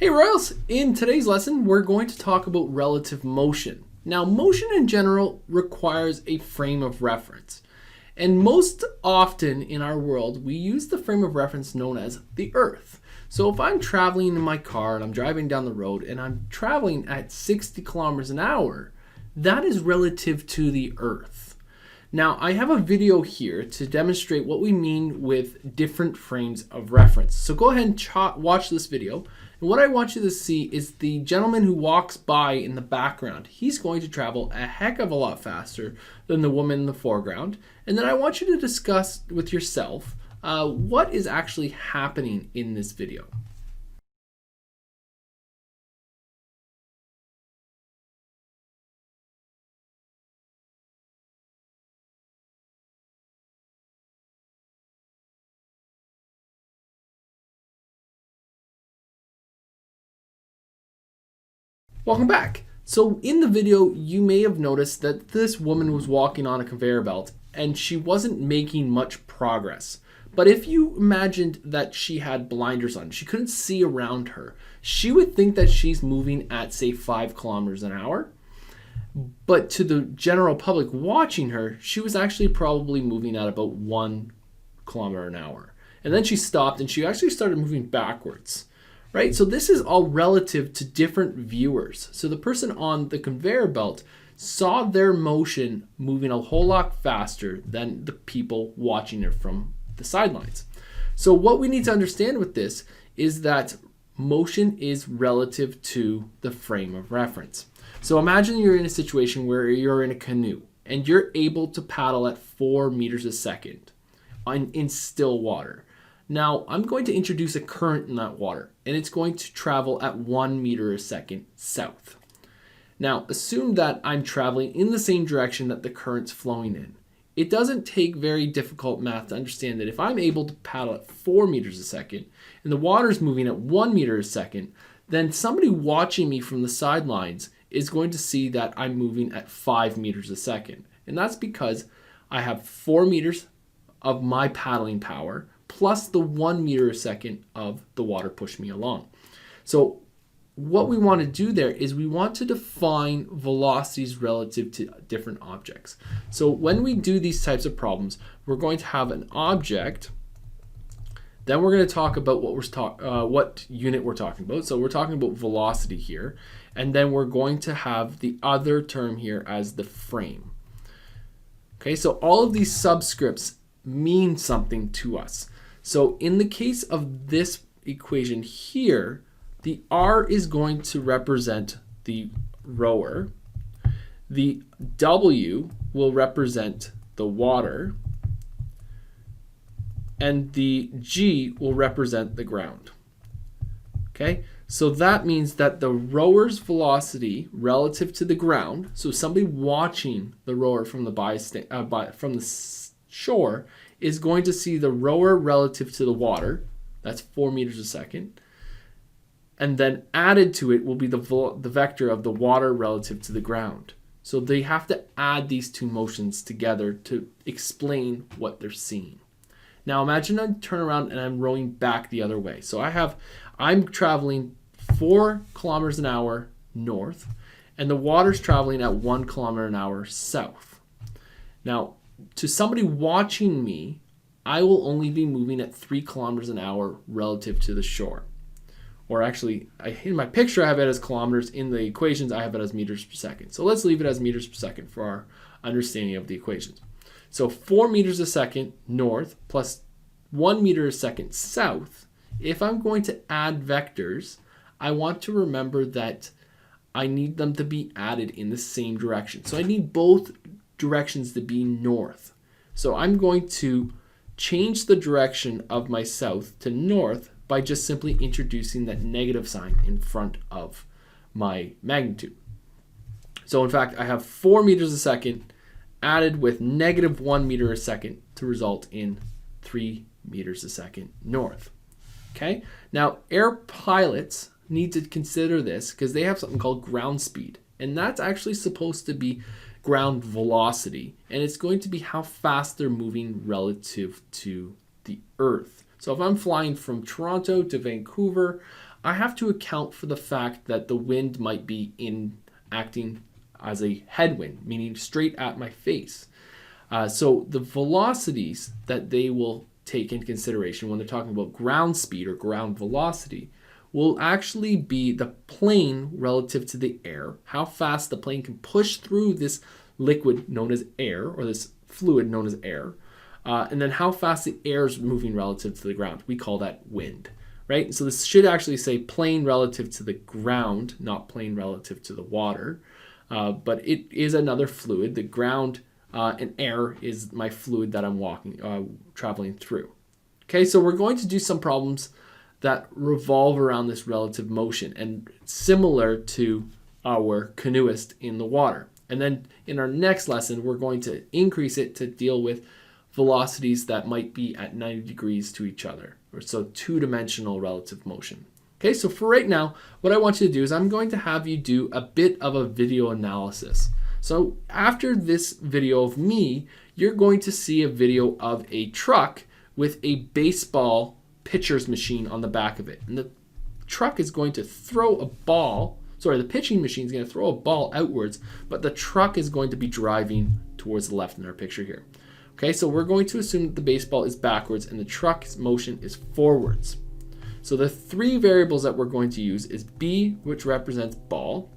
Hey Royals! In today's lesson, we're going to talk about relative motion. Now, motion in general requires a frame of reference. And most often in our world, we use the frame of reference known as the Earth. So if I'm traveling in my car and I'm driving down the road and I'm traveling at 60 kilometers an hour, that is relative to the Earth. Now, I have a video here to demonstrate what we mean with different frames of reference. So go ahead and watch this video. And what I want you to see is the gentleman who walks by in the background. He's going to travel a heck of a lot faster than the woman in the foreground. And then I want you to discuss with yourself what is actually happening in this video. Welcome back. So in the video, you may have noticed that this woman was walking on a conveyor belt and she wasn't making much progress. But if you imagined that she had blinders on, she couldn't see around her, she would think that she's moving at, say, 5 kilometers an hour. But to the general public watching her, she was actually probably moving at about 1 kilometer an hour. And then she stopped and she actually started moving backwards. Right? So this is all relative to different viewers. So the person on the conveyor belt saw their motion moving a whole lot faster than the people watching it from the sidelines. So what we need to understand with this is that motion is relative to the frame of reference. So imagine you're in a situation where you're in a canoe and you're able to paddle at 4 meters a second in still water. Now, I'm going to introduce a current in that water, and it's going to travel at 1 meter a second south. Now, assume that I'm traveling in the same direction that the current's flowing in. It doesn't take very difficult math to understand that if I'm able to paddle at 4 meters a second, and the water's moving at 1 meter a second, then somebody watching me from the sidelines is going to see that I'm moving at 5 meters a second. And that's because I have 4 meters of my paddling power, plus the 1 meter a second of the water push me along. So what we want to do there is we want to define velocities relative to different objects. So when we do these types of problems, we're going to have an object, then we're going to talk about what unit we're talking about. So we're talking about velocity here, and then we're going to have the other term here as the frame. Okay, so all of these subscripts mean something to us. So in the case of this equation here, the R is going to represent the rower, the W will represent the water, and the G will represent the ground. Okay, so that means that the rower's velocity relative to the ground, so somebody watching the rower from the shore is going to see the rower relative to the water, that's 4 meters a second, and then added to it will be the vector of the water relative to the ground. So they have to add these two motions together to explain what they're seeing. Now imagine I turn around and I'm rowing back the other way. So I'm traveling 4 kilometers an hour north, and the water's traveling at 1 kilometer an hour south. Now, to somebody watching me, I will only be moving at 3 kilometers an hour relative to the shore. Or actually, in my picture, I have it as kilometers. In the equations, I have it as meters per second. So let's leave it as meters per second for our understanding of the equations. So 4 meters a second north plus 1 meter a second south. If I'm going to add vectors, I want to remember that I need them to be added in the same direction. So I need both directions to be north. So I'm going to change the direction of my south to north by just simply introducing that negative sign in front of my magnitude. So in fact, I have 4 meters a second added with negative 1 meter a second to result in 3 meters a second north. Okay, now air pilots need to consider this because they have something called ground speed, and that's actually supposed to be ground velocity, and it's going to be how fast they're moving relative to the Earth. So if I'm flying from Toronto to Vancouver, I have to account for the fact that the wind might be acting as a headwind, meaning straight at my face. So the velocities that they will take into consideration when they're talking about ground speed or ground velocity will actually be the plane relative to the air, how fast the plane can push through this liquid known as air, or this fluid known as air, and then how fast the air is moving relative to the ground. We call that wind, right? So this should actually say plane relative to the ground, not plane relative to the water, but it is another fluid. The ground and air is my fluid that I'm traveling through. Okay, so we're going to do some problems that revolve around this relative motion and similar to our canoeist in the water. And then in our next lesson, we're going to increase it to deal with velocities that might be at 90 degrees to each other, or so two-dimensional relative motion. Okay, so for right now, what I want you to do is I'm going to have you do a bit of a video analysis. So after this video of me, you're going to see a video of a truck with a baseball pitcher's machine on the back of it. And the truck is going to throw a ball, the pitching machine is going to throw a ball outwards, but the truck is going to be driving towards the left in our picture here. Okay, so we're going to assume that the baseball is backwards and the truck's motion is forwards. So the three variables that we're going to use is B, which represents ball.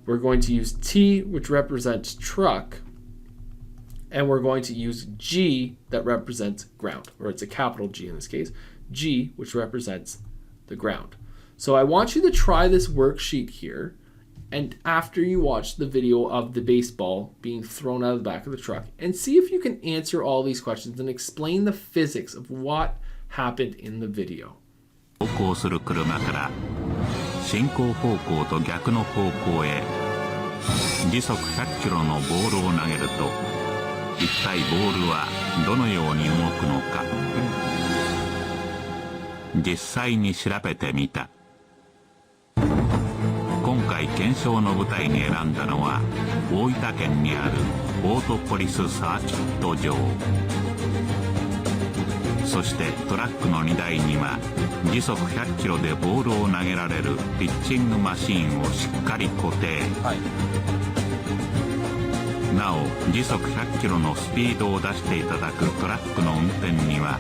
We're going to use T, which represents truck. And we're going to use G, that represents ground, or it's a capital G in this case, G, which represents the ground. So I want you to try this worksheet here, and after you watch the video of the baseball being thrown out of the back of the truck, and see if you can answer all these questions and explain the physics of what happened in the video. 走行する車から進行方向と逆の方向へ時速100キロのボールを投げると一体ボールはどのように動くのか実際に調べてみた。今回検証の舞台に選んだのは大分県にあるオートポリスサーキット場。そしてトラックの荷台には時速100キロでボールを投げられるピッチングマシーンをしっかり固定、はい、なお時速100キロのスピードを出していただくトラックの運転には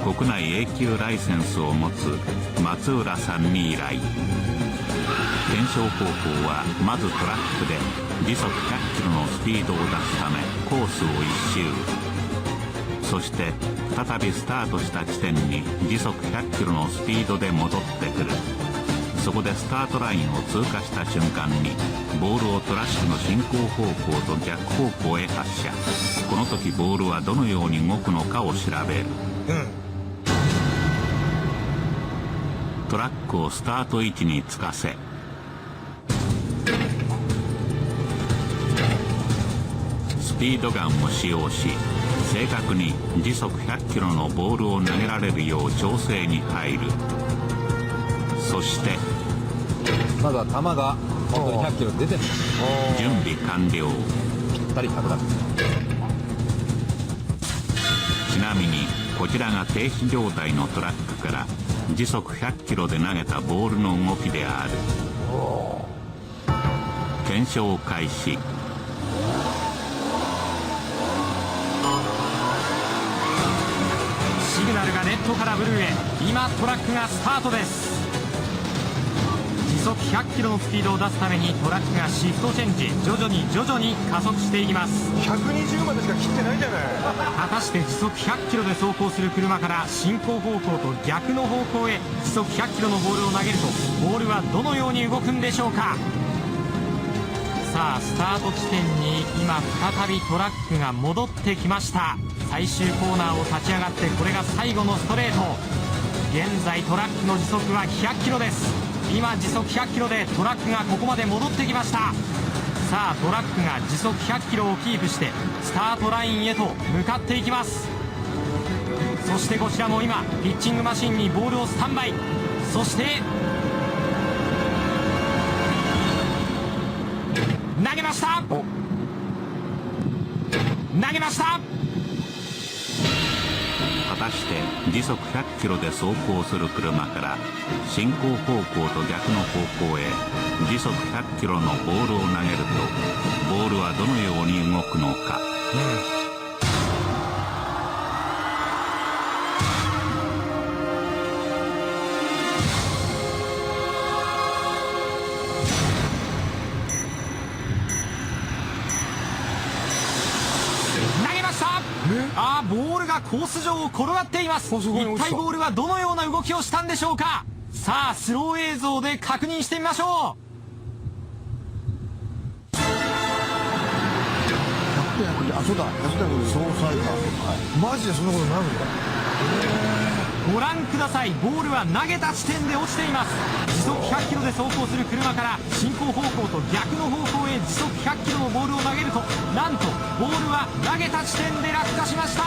国内 A 級ライセンスを持つ松浦さんに依頼。検証方法はまずトラックで時速100キロのスピードを出すためコースを一周、そして再びスタートした地点に時速100キロのスピードで戻ってくる。そこでスタートラインを通過した瞬間にボールをトラックの進行方向と逆方向へ発射。この時ボールはどのように動くのかを調べる、トラックをスタート位置につかせスピードガンを使用し正確に時速100キロのボールを投げられるよう調整に入る。そしてまずは球が本当に100キロ出てる。準備完了。ぴったり100だ。ちなみにこちらが停止状態のトラックから時速100キロで投げたボールの動きである。検証開始。シグナルがレッドからブルーへ。今トラックがスタートです。時速100キロのスピードを出すためにトラックがシフトチェンジ、徐々に加速していきます。120までしか切ってないじゃない。果たして時速100キロで走行する車から進行方向と逆の方向へ時速100キロのボールを投げるとボールはどのように動くんでしょうか。さあスタート地点に今再びトラックが戻ってきました。最終コーナーを立ち上がってこれが最後のストレート。現在トラックの時速は100キロです。今時速100キロでトラックがここまで戻ってきました。さあトラックが時速100キロをキープしてスタートラインへと向かっていきます。そしてこちらも今ピッチングマシンにボールをスタンバイ。そして投げました。投げました。果たして時速100キロで走行する車から進行方向と逆の方向へ時速100キロのボールを投げるとボールはどのように動くのか。投げました。あー、ボールがコース上を転がっています。一体ボールはどのような動きをしたんでしょうか。さあスロー映像で確認してみましょう。あ、そうだ、安田君、そうされた。マジでそんなことなるんだ。ご覧ください。ボールは投げた地点で落ちています。時速100キロで走行する車から進行方向と逆の方向へ時速100キロのボールを投げると、なんとボールは投げた地点で落下しました。